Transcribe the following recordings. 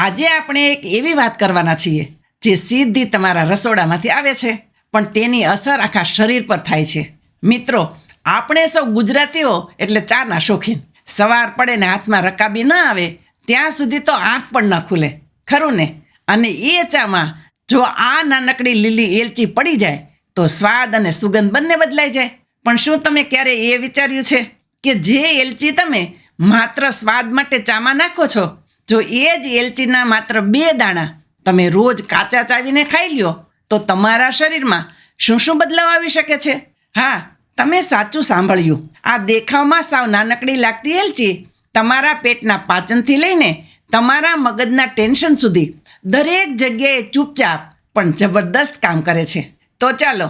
આજે આપણે એક એવી વાત કરવાના છીએ જે સીધી તમારા રસોડામાંથી આવે છે, પણ તેની અસર આખા શરીર પર થાય છે. મિત્રો, આપણે સૌ ગુજરાતીઓ એટલે ચાના શોખીન. સવાર પડે ને હાથમાં રકાબી ન આવે ત્યાં સુધી તો આંખ પણ ન ખુલે, ખરું ને? અને એ ચામાં જો આ નાનકડી લીલી એલચી પડી જાય તો સ્વાદ અને સુગંધ બંને બદલાઈ જાય. પણ શું તમે ક્યારે એ વિચાર્યું છે કે જે એલચી તમે માત્ર સ્વાદ માટે ચામાં નાખો છો, જો એ જ એલચીના માત્ર 2 દાણા તમે રોજ કાચા ચાવીને ખાઈ લ્યો તો તમારા શરીરમાં શું શું બદલાવ આવી શકે છે? હા, તમે સાચું સાંભળ્યું. આ દેખાવમાં સાવ નાનકડી લાગતી એલચી તમારા પેટના પાચનથી લઈને તમારા મગજના ટેન્શન સુધી દરેક જગ્યાએ ચૂપચાપ પણ જબરદસ્ત કામ કરે છે. તો ચાલો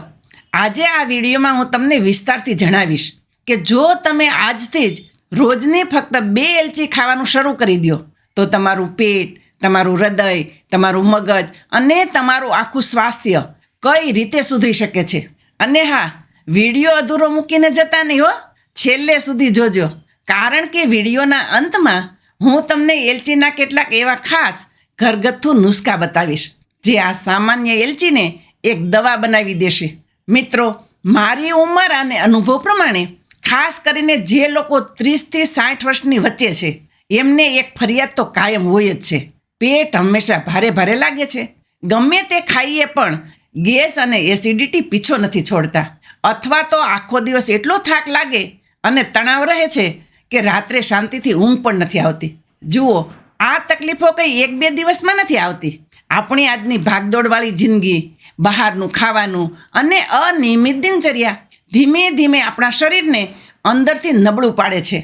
આજે આ વિડીયોમાં હું તમને વિસ્તારથી જણાવીશ કે જો તમે આજથી જ રોજની ફક્ત 2 એલચી ખાવાનું શરૂ કરી દો તો તમારું પેટ, તમારું હૃદય, તમારું મગજ અને તમારું આખું સ્વાસ્થ્ય કઈ રીતે સુધરી શકે છે. અને હા, વિડીયો અધૂરો મૂકીને જતા નહીં હો, છેલ્લે સુધી જોજો, કારણ કે વિડીયોના અંતમાં હું તમને એલચીના કેટલાક એવા ખાસ ઘરગથ્થુ નુસ્ખા બતાવીશ જે આ સામાન્ય એલચીને એક દવા બનાવી દેશે. મિત્રો, મારી ઉંમર અને અનુભવ પ્રમાણે ખાસ કરીને જે લોકો 30થી 60 વર્ષની વચ્ચે છે એમને એક ફરિયાદ તો કાયમ હોય જ છે. પેટ હંમેશા ભારે ભારે લાગે છે. ગમે તે ખાઈએ પણ ગેસ અને એસિડિટી પીછો નથી છોડતા, અથવા તો આખો દિવસ એટલો થાક લાગે અને તણાવ રહે છે કે રાત્રે શાંતિથી ઊંઘ પણ નથી આવતી. જુઓ, આ તકલીફો કંઈ 1-2 દિવસમાં નથી આવતી. આપણી આજની ભાગદોડવાળી જિંદગી, બહારનું ખાવાનું અને અનિયમિત દિનચર્યા ધીમે ધીમે આપણા શરીરને અંદરથી નબળું પાડે છે.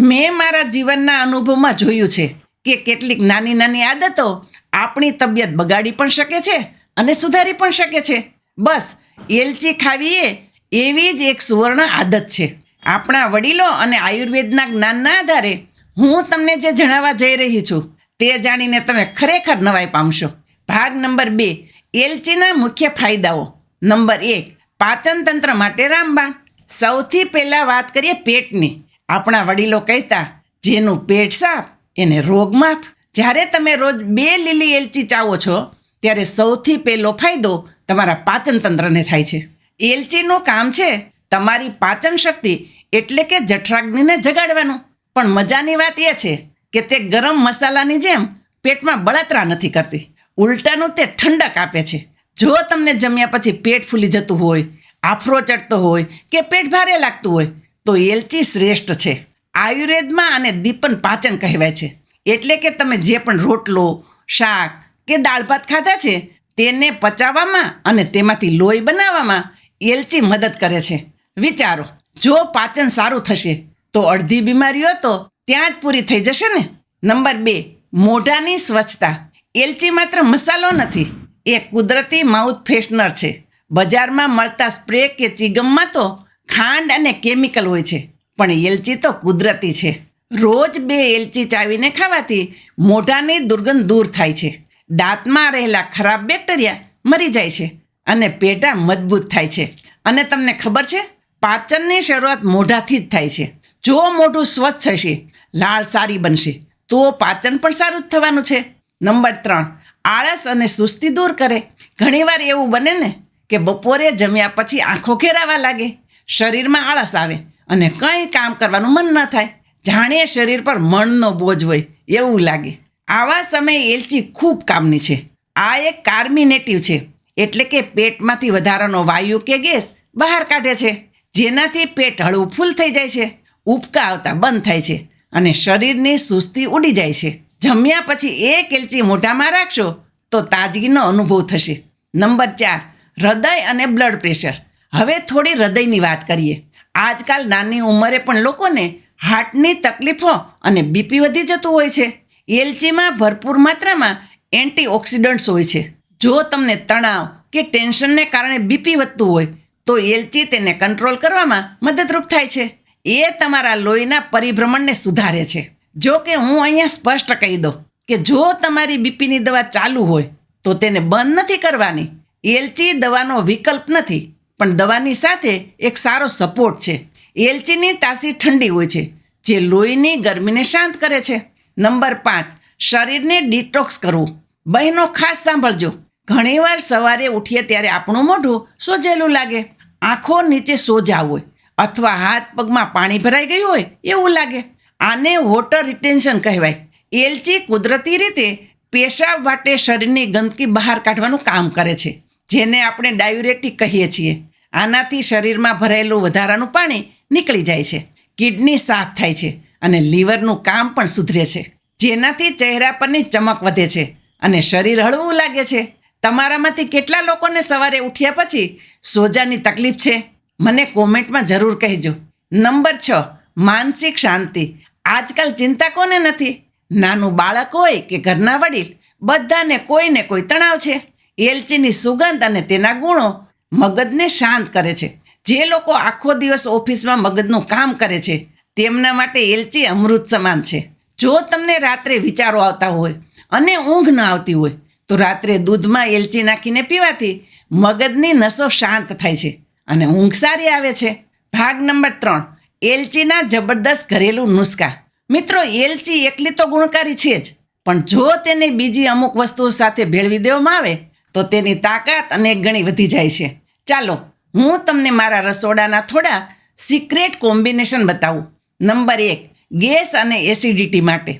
મેં મારા જીવનના અનુભવમાં જોયું છે કે કેટલીક નાની નાની આદતો આપણી તબિયત બગાડી પણ શકે છે અને સુધારી પણ શકે છે. બસ એલચી ખાવી એ એવી જ એક સુવર્ણ આદત છે. આપણા વડીલો અને આયુર્વેદના જ્ઞાનના આધારે હું તમને જે જણાવવા જઈ રહી છું તે જાણીને તમે ખરેખર નવાઈ પામશો. ભાગ નંબર 2, એલચીના મુખ્ય ફાયદાઓ. નંબર 1, પાચન તંત્ર માટે રામબાણ. સૌથી પહેલાં વાત કરીએ પેટની. આપણા વડીલો કહેતા, જેનું પેટ સાફ એને રોગ માફ. જ્યારે તમે રોજ 2 લીલી એલચી ચાવો છો ત્યારે સૌથી પહેલો ફાયદો તમારા પાચન તંત્રને થાય છે. એલચીનું કામ છે તમારી પાચન શક્તિ એટલે કે જઠરાગ્નિને જગાડવાનું. પણ મજાની વાત એ છે કે તે ગરમ મસાલાની જેમ પેટમાં બળતરા નથી કરતી, ઉલટાનું તે ઠંડક આપે છે. જો તમને જમ્યા પછી પેટ ફૂલી જતું હોય, આફરો ચડતો હોય કે પેટ ભારે લાગતું હોય તો એલચી શ્રેષ્ઠ છે. આયુર્વેદમાં આને દીપન પાચન કહેવાય છે. એટલે કે તમે જે પણ રોટલો, શાક કે દાળ ભાત ખાધા છે તેને પચાવવામાં અને તેમાંથી લોહી બનાવવામાં એલચી મદદ કરે છે. વિચારો, જો પાચન સારું થશે તો અડધી બીમારીઓ તો ત્યાં જ પૂરી થઈ જશે ને. નંબર 2, મોઢાની સ્વચ્છતા. એલચી માત્ર મસાલો નથી, એ કુદરતી માઉથ ફ્રેશનર છે. બજારમાં મળતા સ્પ્રે કે ચિગમમાં તો ખાંડ અને કેમિકલ હોય છે, પણ એલચી તો કુદરતી છે. રોજ 2 એલચી ચાવીને ખાવાથી મોઢાની દુર્ગંધ દૂર થાય છે, દાંતમાં રહેલા ખરાબ બેક્ટેરિયા મરી જાય છે અને પેઢા મજબૂત થાય છે. અને તમને ખબર છે, પાચનની શરૂઆત મોઢાથી જ થાય છે. જો મોઢું સ્વચ્છ હશે, લાળ સારી બનશે તો પાચન પણ સારું જ થવાનું છે. નંબર 3, આળસ અને સુસ્તી દૂર કરે. ઘણીવાર એવું બને ને કે બપોરે જમ્યા પછી આંખો ઘેરાવા લાગે, શરીરમાં આળસ આવે અને કંઈ કામ કરવાનું મન ન થાય, જાણે શરીર પર મણનો બોજ હોય એવું લાગે. આવા સમયે એલચી ખૂબ કામની છે. આ એક કાર્મિનેટિવ છે, એટલે કે પેટમાંથી વધારાનો વાયુ કે ગેસ બહાર કાઢે છે, જેનાથી પેટ હળવું ફૂલ થઈ જાય છે, ઉબકા આવતા બંધ થાય છે અને શરીરની સુસ્તી ઉડી જાય છે. જમ્યા પછી 1 એલચી મોઢામાં રાખશો તો તાજગીનો અનુભવ થશે. નંબર 4, હૃદય અને બ્લડ પ્રેશર. હવે થોડી હૃદયની વાત કરીએ. આજકાલ નાની ઉંમરે પણ લોકોને હાર્ટની તકલીફો અને બીપી વધી જતું હોય છે. એલચીમાં ભરપૂર માત્રામાં એન્ટીઓક્સિડન્ટ્સ હોય છે. જો તમને તણાવ કે ટેન્શનને કારણે બીપી વધતું હોય તો એલચી તેને કંટ્રોલ કરવામાં મદદરૂપ થાય છે. એ તમારા લોહીના પરિભ્રમણને સુધારે છે. જો કે હું અહીંયા સ્પષ્ટ કહી દઉં કે જો તમારી બીપીની દવા ચાલુ હોય તો તેને બંધ નથી કરવાની. એલચી દવાનો વિકલ્પ નથી, પણ દવાની સાથે એક સારો સપોર્ટ છે. એલચીની તાસી ઠંડી હોય છે જે લોહીની ગરમીને શાંત કરે છે. નંબર 5, શરીરને ડિટોક્સ કરવું. બહેનો ખાસ સાંભળજો, ઘણીવાર સવારે ઉઠીએ ત્યારે આપણું મોઢું સોજેલું લાગે, આંખો નીચે સોજા હોય અથવા હાથ પગમાં પાણી ભરાઈ ગયું હોય એવું લાગે. આને વોટર રિટેન્શન કહેવાય. એલચી કુદરતી રીતે પેશાબ વાટે શરીરની ગંદકી બહાર કાઢવાનું કામ કરે છે, જેને આપણે ડાયુરેટિક કહીએ છીએ. આનાથી શરીરમાં ભરાયેલું વધારાનું પાણી નીકળી જાય છે, કિડની સાફ થાય છે અને લીવરનું કામ પણ સુધરે છે, જેનાથી ચહેરા પરની ચમક વધે છે અને શરીર હળવું લાગે છે. તમારામાંથી કેટલા લોકોને સવારે ઉઠ્યા પછી સોજાની તકલીફ છે? મને કોમેન્ટમાં જરૂર કહેજો. નંબર 6, માનસિક શાંતિ. આજકાલ ચિંતા કોને નથી? નાનું બાળક હોય કે ઘરના વડીલ, બધાને કોઈને કોઈ તણાવ છે. એલચીની સુગંધ અને તેના ગુણો મગજને શાંત કરે છે. જે લોકો આખો દિવસ ઓફિસમાં મગજનું કામ કરે છે તેમના માટે એલચી અમૃત સમાન છે. જો તમને રાત્રે વિચારો આવતા હોય અને ઊંઘ ન આવતી હોય તો રાત્રે દૂધમાં એલચી નાખીને પીવાથી મગજની નસો શાંત થાય છે અને ઊંઘ સારી આવે છે. ભાગ નંબર 3, એલચીના જબરદસ્ત ઘરેલું નુસ્ખા. મિત્રો, એલચી એકલી તો ગુણકારી છે જ, પણ જો તેને બીજી અમુક વસ્તુઓ સાથે ભેળવી દેવામાં આવે તો તેની તાકાત અનેક ગણી વધી જાય છે. ચાલો હું તમને મારા રસોડાના થોડા સિક્રેટ કોમ્બિનેશન બતાવું. નંબર 1, ગેસ અને એસિડિટી માટે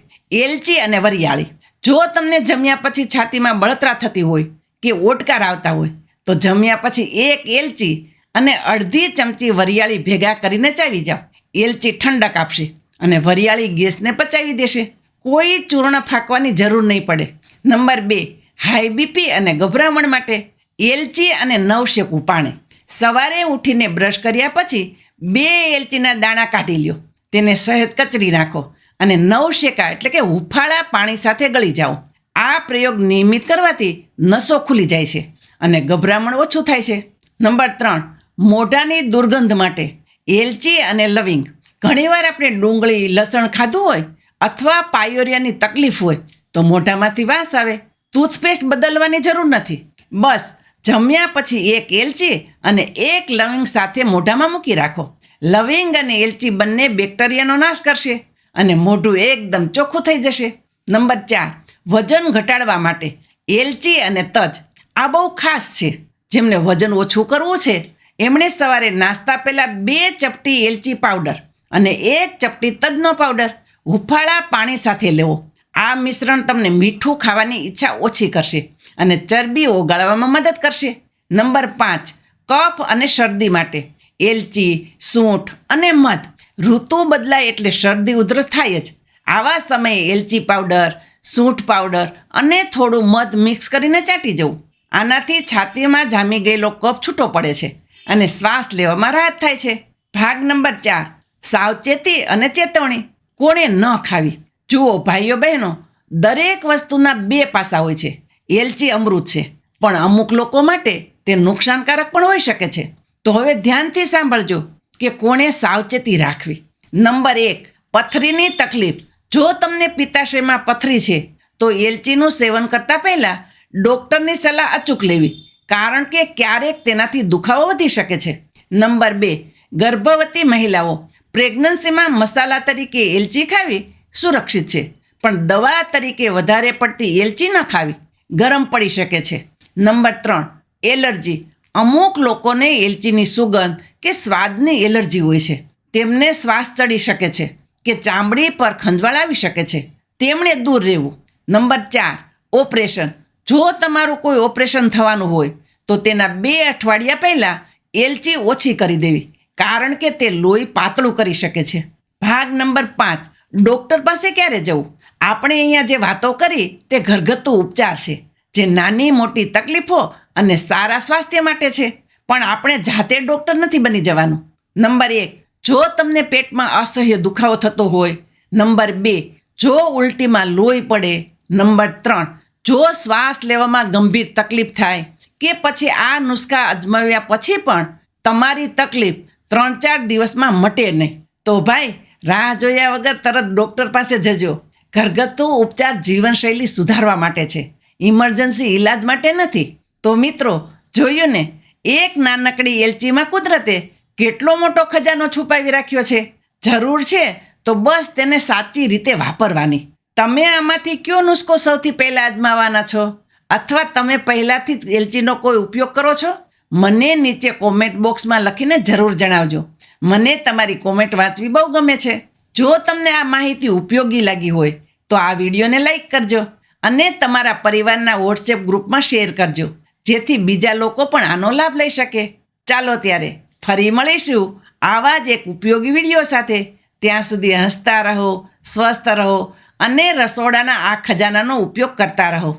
એલચી અને વરિયાળી. જો તમને જમ્યા પછી છાતીમાં બળતરા થતી હોય કે ઓડકાર આવતા હોય તો જમ્યા પછી 1 એલચી અને અડધી ચમચી વરિયાળી ભેગા કરીને ચાવી જાઓ. એલચી ઠંડક આપશે અને વરિયાળી ગેસને પચાવી દેશે. કોઈ ચૂર્ણ ફાંકવાની જરૂર નહીં પડે. નંબર 2, હાઈ બીપી અને ગભરામણ માટે એલચી અને નવશેકું પાણી. સવારે ઉઠીને બ્રશ કર્યા પછી 2 એલચીના દાણા કાઢી લ્યો, તેને સહેજ કચરી નાખો અને નવશેકા એટલે કે હુંફાળા પાણી સાથે ગળી જાઓ. આ પ્રયોગ નિયમિત કરવાથી નસો ખુલી જાય છે અને ગભરામણ ઓછું થાય છે. નંબર 3, મોઢાની દુર્ગંધ માટે એલચી અને લવિંગ. ઘણીવાર આપણે ડુંગળી લસણ ખાધું હોય અથવા પાયોરિયાની તકલીફ હોય તો મોઢામાંથી વાસ આવે. ટૂથપેસ્ટ બદલવાની જરૂર નથી. બસ જમ્યા પછી 1 એલચી અને 1 લવિંગ સાથે મોઢામાં મૂકી રાખો. લવિંગ અને એલચી બંને બેક્ટેરિયાનો નાશ કરશે અને મોઢું એકદમ ચોખ્ખું થઈ જશે. નંબર 4, વજન ઘટાડવા માટે એલચી અને તજ. આ બહુ ખાસ છે. જેમને વજન ઓછું કરવું છે એમણે સવારે નાસ્તા પહેલાં 2 ચપટી એલચી પાવડર અને 1 ચપટી તજનો પાવડર હુંફાળા પાણી સાથે લેવો. આ મિશ્રણ તમને મીઠું ખાવાની ઈચ્છા ઓછી કરશે અને ચરબી ઓગાળવામાં મદદ કરશે. નંબર 5, કફ અને શરદી માટે એલચી, સૂંઠ અને મધ. ઋતુ બદલાય એટલે શરદી ઉધરસ થાય જ. આવા સમયે એલચી પાવડર, સૂંઠ પાવડર અને થોડું મધ મિક્સ કરીને ચાટી જવું. આનાથી છાતીમાં જામી ગયેલો કફ છૂટો પડે છે અને શ્વાસ લેવામાં રાહત થાય છે. ભાગ નંબર 4, સાવચેતી અને ચેતવણી. કોણે ન ખાવી? જુઓ ભાઈઓ બહેનો, દરેક વસ્તુના 2 પાસા હોય છે. એલચી અમૃત છે, પણ અમુક લોકો માટે તે નુકસાનકારક પણ હોઈ શકે છે. તો હવે ધ્યાનથી સાંભળજો કે કોણે સાવચેતી રાખવી. નંબર 1, પથરીની તકલીફ. જો તમને પિત્તાશયમાં પથરી છે તો એલચીનું સેવન કરતાં પહેલાં ડૉક્ટરની સલાહ અચૂક લેવી, કારણ કે ક્યારેક તેનાથી દુખાવો વધી શકે છે. નંબર 2, ગર્ભવતી મહિલાઓ. પ્રેગ્નન્સીમાં મસાલા તરીકે એલચી ખાવી સુરક્ષિત છે, પણ દવા તરીકે વધારે પડતી એલચી ન ખાવી, ગરમ પડી શકે છે. Number 3, allergy. અમુક લોકોને એલચીની સુગંધ કે સ્વાદની એલર્જી હોય છે. તેમને શ્વાસ ચડી શકે છે કે ચામડી પર ખંજવાળ આવી શકે છે. તેમણે દૂર રહેવું. Number 4, operation. જો તમારું કોઈ ઓપરેશન થવાનું હોય તો તેના 2 અઠવાડિયા પહેલાં એલચી ઓછી કરી દેવી, કારણ કે તે લોહી પાતળું કરી શકે છે. ભાગ નંબર 5, ડૉક્ટર પાસે ક્યારે જવું? આપણે અહીંયા જે વાતો કરી તે ઘરગથ્થુ ઉપચાર છે, જે નાની મોટી તકલીફો અને સારા સ્વાસ્થ્ય માટે છે, પણ આપણે જાતે ડૉક્ટર નથી બની જવાનું. નંબર 1, જો તમને પેટમાં અસહ્ય દુખાવો થતો હોય. નંબર 2, જો ઉલટીમાં લોહી પડે. નંબર 3, જો શ્વાસ લેવામાં ગંભીર તકલીફ થાય કે પછી આ નુસ્ખા અજમાવ્યા પછી પણ તમારી તકલીફ 3-4 દિવસમાં મટે નહીં, તો ભાઈ રાહ જોયા વગર તરત ડૉક્ટર પાસે જજો. ઘરગથ્થુ ઉપચાર જીવનશૈલી સુધારવા માટે છે, ઇમરજન્સી ઈલાજ માટે નથી. તો મિત્રો, જોયું ને, એક નાનકડી એલચીમાં કુદરતે કેટલો મોટો ખજાનો છુપાવી રાખ્યો છે. જરૂર છે તો બસ તેને સાચી રીતે વાપરવાની. તમે આમાંથી કયો નુસ્ખો સૌથી પહેલાં અજમાવવાના છો? અથવા તમે પહેલાંથી જ એલચીનો કોઈ ઉપયોગ કરો છો? મને નીચે કોમેન્ટ બોક્સમાં લખીને જરૂર જણાવજો. મને તમારી કોમેન્ટ વાંચવી બહુ ગમે છે. જો તમને આ માહિતી ઉપયોગી લાગી હોય તો આ વિડીયોને લાઈક કરજો અને તમારા પરિવારના વોટ્સએપ ગ્રુપમાં શેર કરજો, જેથી બીજા લોકો પણ આનો લાભ લઈ શકે. ચાલો ત્યારે ફરી મળીશું આવા જ એક ઉપયોગી વિડીયો સાથે. ત્યાં સુધી હસતા રહો, સ્વસ્થ રહો અને રસોડાના આ ખજાનાનો ઉપયોગ કરતા રહો.